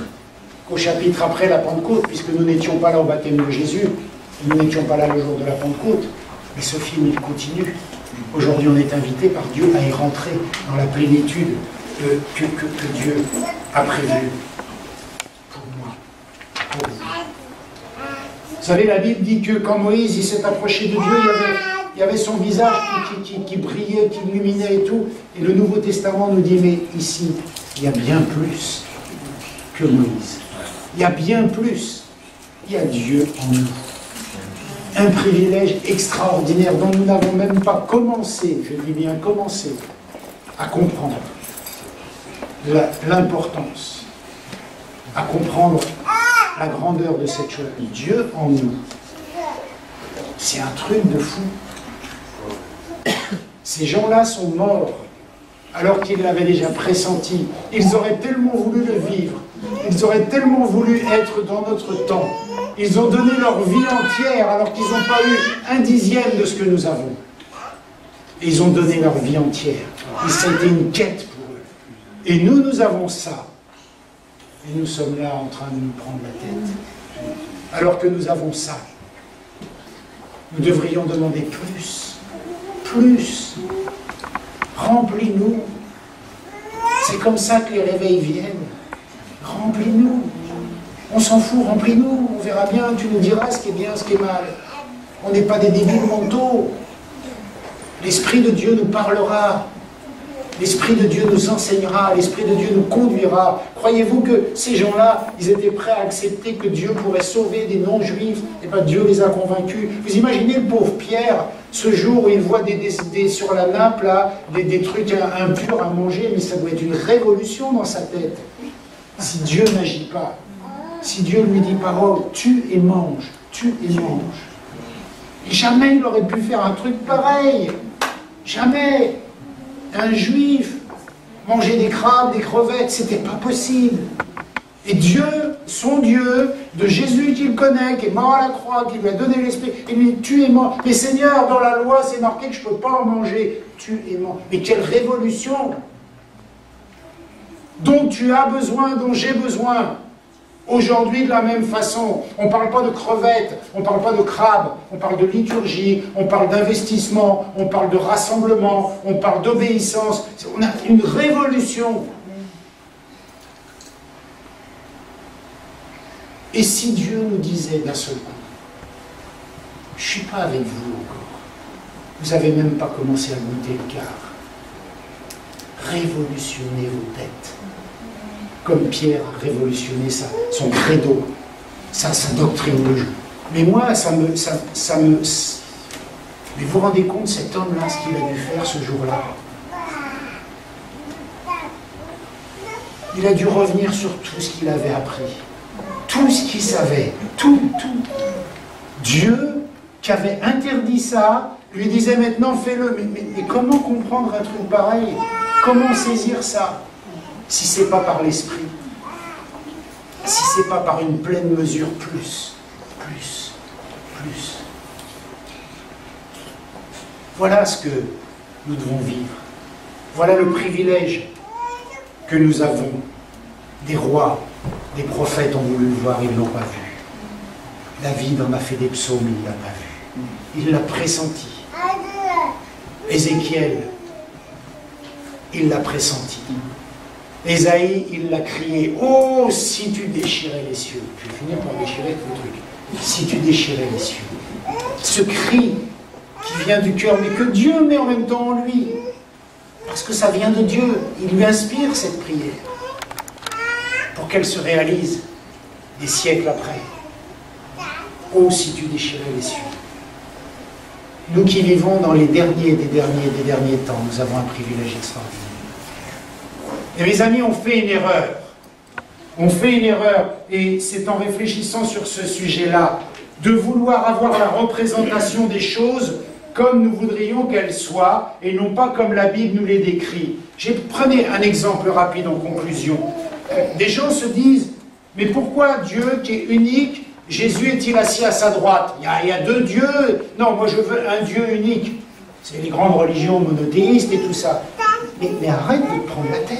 qu'au chapitre après la Pentecôte, puisque nous n'étions pas là au baptême de Jésus, nous n'étions pas là le jour de la Pentecôte, mais ce film il continue. Aujourd'hui on est invité par Dieu à y rentrer dans la plénitude que Dieu a prévue pour moi, pour vous. Vous savez, la Bible dit que quand Moïse il s'est approché de Dieu, il y avait son visage qui brillait, qui illuminait et tout. Et le Nouveau Testament nous dit, mais ici, il y a bien plus que Moïse. Il y a bien plus. Il y a Dieu en nous. Un privilège extraordinaire dont nous n'avons même pas commencé, je dis bien commencé, à comprendre l'importance, à comprendre la grandeur de cette chose. Dieu en nous. C'est un truc de fou. Ces gens-là sont morts alors qu'ils l'avaient déjà pressenti. Ils auraient tellement voulu le vivre. Ils auraient tellement voulu être dans notre temps. Ils ont donné leur vie entière alors qu'ils n'ont pas eu 1/10 de ce que nous avons. Et ils ont donné leur vie entière. Et ça a été une quête pour eux. Et nous avons ça. Et nous sommes là en train de nous prendre la tête. Alors que nous avons ça. Nous devrions demander plus. Plus. Remplis-nous. C'est comme ça que les réveils viennent. Remplis-nous. On s'en fout, remplis-nous. On verra bien, tu nous diras ce qui est bien, ce qui est mal. On n'est pas des débiles mentaux. L'Esprit de Dieu nous parlera. L'Esprit de Dieu nous enseignera. L'Esprit de Dieu nous conduira. Croyez-vous que ces gens-là, ils étaient prêts à accepter que Dieu pourrait sauver des non-juifs? Et bien Dieu les a convaincus. Vous imaginez le pauvre Pierre, ce jour où il voit sur la nappe, là, des trucs impurs à manger, mais ça doit être une révolution dans sa tête. Si Dieu n'agit pas, si Dieu lui dit pas, oh, tue et mange, tue et mange. Et jamais il aurait pu faire un truc pareil. Jamais. Un juif, manger des crabes, des crevettes, c'était pas possible. Et Dieu, son Dieu, de Jésus qu'il connaît, qui est mort à la croix, qui lui a donné l'esprit, il lui dit, tue et mange. Mais Seigneur, dans la loi, c'est marqué que je ne peux pas en manger. Tue et mange. Mais quelle révolution dont tu as besoin, dont j'ai besoin. Aujourd'hui, de la même façon, on ne parle pas de crevettes, on ne parle pas de crabes, on parle de liturgie, on parle d'investissement, on parle de rassemblement, on parle d'obéissance. On a une révolution. Et si Dieu nous disait d'un seul coup, je ne suis pas avec vous encore, vous n'avez même pas commencé à goûter le quart, révolutionnez vos têtes. Comme Pierre a révolutionné son credo, sa doctrine de jeu. Mais moi, mais vous vous rendez compte, cet homme-là, ce qu'il a dû faire ce jour-là? Il a dû revenir sur tout ce qu'il avait appris. Tout ce qu'il savait. Tout. Dieu, qui avait interdit ça, lui disait maintenant, fais-le. Mais comment comprendre un truc pareil? Comment saisir ça? Si ce n'est pas par l'esprit, si ce n'est pas par une pleine mesure, plus. Voilà ce que nous devons vivre. Voilà le privilège que nous avons. Des rois, des prophètes ont voulu le voir, ils ne l'ont pas vu. David en a fait des psaumes, il ne l'a pas vu. Il l'a pressenti. Ézéchiel, il l'a pressenti. Ésaïe, il l'a crié, oh, si tu déchirais les cieux. Je vais finir par déchirer tout le truc. Si tu déchirais les cieux. Ce cri qui vient du cœur, mais que Dieu met en même temps en lui. Parce que ça vient de Dieu. Il lui inspire cette prière. Pour qu'elle se réalise des siècles après. Oh, si tu déchirais les cieux. Nous qui vivons dans les derniers des derniers temps, nous avons un privilège extraordinaire. Et mes amis, on fait une erreur. On fait une erreur, et c'est en réfléchissant sur ce sujet-là, de vouloir avoir la représentation des choses comme nous voudrions qu'elles soient, et non pas comme la Bible nous les décrit. Prenez un exemple rapide en conclusion. Des gens se disent, mais pourquoi Dieu qui est unique, Jésus est-il assis à sa droite? Il y a deux dieux. Non, moi je veux un Dieu unique. C'est les grandes religions monothéistes et tout ça. Mais arrête de te prendre la tête.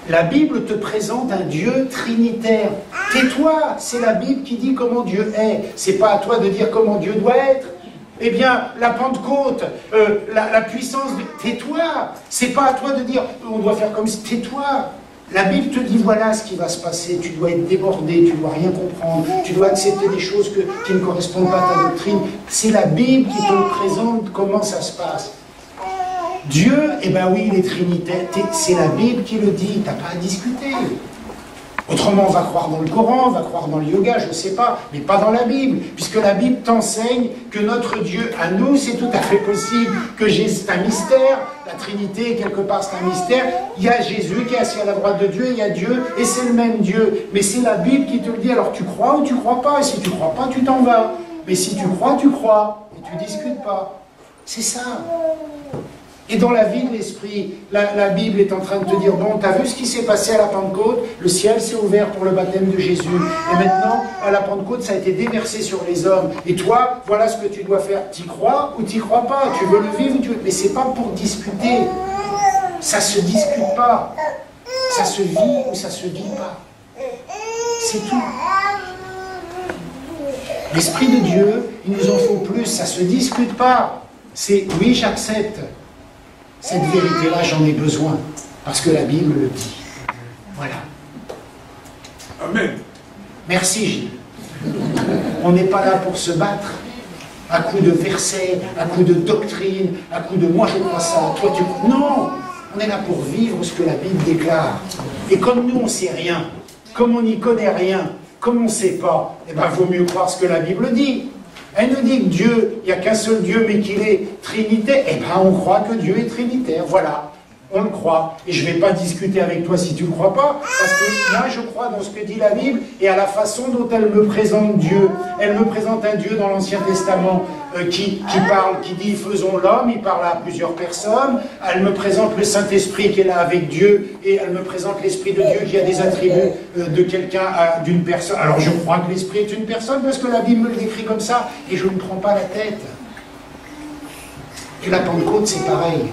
La Bible te présente un Dieu trinitaire. Tais-toi, c'est la Bible qui dit comment Dieu est. C'est pas à toi de dire comment Dieu doit être. Eh bien, la Pentecôte, la puissance de... Tais-toi. C'est pas à toi de dire on doit faire comme ça. Tais-toi. La Bible te dit voilà ce qui va se passer. Tu dois être débordé, tu dois rien comprendre. Tu dois accepter des choses qui ne correspondent pas à ta doctrine. C'est la Bible qui te présente comment ça se passe. Dieu, eh bien oui, il est trinitaire. C'est la Bible qui le dit, tu n'as pas à discuter. Autrement, on va croire dans le Coran, on va croire dans le yoga, je ne sais pas, mais pas dans la Bible, puisque la Bible t'enseigne que notre Dieu, à nous, c'est tout à fait possible, que Jésus, c'est un mystère, la Trinité, quelque part, c'est un mystère. Il y a Jésus qui est assis à la droite de Dieu, il y a Dieu, et c'est le même Dieu. Mais c'est la Bible qui te le dit, alors tu crois ou tu ne crois pas, et si tu ne crois pas, tu t'en vas. Mais si tu crois, et tu ne discutes pas. C'est ça. Et dans la vie de l'esprit, la Bible est en train de te dire, bon, tu as vu ce qui s'est passé à la Pentecôte? Le ciel s'est ouvert pour le baptême de Jésus. Et maintenant, à la Pentecôte, ça a été déversé sur les hommes. Et toi, voilà ce que tu dois faire. T'y crois ou t'y crois pas? Tu veux le vivre ou tu veux... Mais c'est pas pour discuter. Ça se discute pas. Ça se vit ou ça se vit pas. C'est tout. L'Esprit de Dieu, il nous en faut plus. Ça se discute pas. C'est, oui, j'accepte. Cette vérité-là, j'en ai besoin, parce que la Bible le dit. Voilà. Amen. Merci, Gilles. On n'est pas là pour se battre, à coups de versets, à coups de doctrine, à coups de « moi je crois ça, toi tu crois... » Non, on est là pour vivre ce que la Bible déclare. Et comme nous, on ne sait rien, comme on n'y connaît rien, comme on ne sait pas, eh bien, vaut mieux croire ce que la Bible dit. Elle nous dit que Dieu, il n'y a qu'un seul Dieu, mais qu'il est trinitaire. Eh bien, on croit que Dieu est trinitaire. Voilà, on le croit. Et je ne vais pas discuter avec toi si tu ne le crois pas, parce que là, je crois dans ce que dit la Bible et à la façon dont elle me présente Dieu. Elle me présente un Dieu dans l'Ancien Testament qui parle, qui dit « faisons l'homme », il parle à plusieurs personnes. Elle me présente le Saint-Esprit qui est là avec Dieu, et elle me présente l'Esprit de Dieu qui a des attributs de quelqu'un, d'une personne. Alors je crois que l'Esprit est une personne parce que la Bible me le décrit comme ça, et je ne prends pas la tête. Et la Pentecôte, c'est pareil.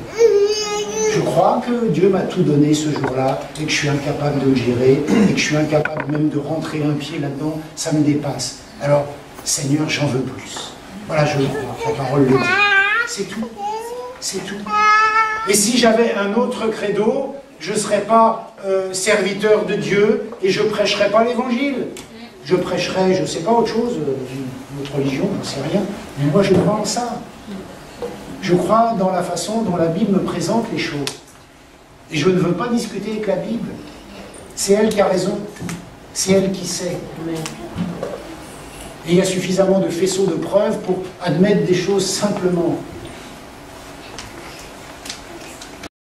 Je crois que Dieu m'a tout donné ce jour-là, et que je suis incapable de le gérer, et que je suis incapable même de rentrer un pied là-dedans, ça me dépasse. Alors, Seigneur, j'en veux plus. Voilà, je le crois, la parole le dit. C'est tout. C'est tout. Et si j'avais un autre credo, je ne serais pas serviteur de Dieu, et je ne prêcherais pas l'évangile. Je prêcherais, je ne sais pas, autre chose, une autre religion, je ne sais rien. Mais moi, je crois en ça. Je crois dans la façon dont la Bible me présente les choses. Et je ne veux pas discuter avec la Bible. C'est elle qui a raison. C'est elle qui sait. Et il y a suffisamment de faisceaux de preuves pour admettre des choses simplement.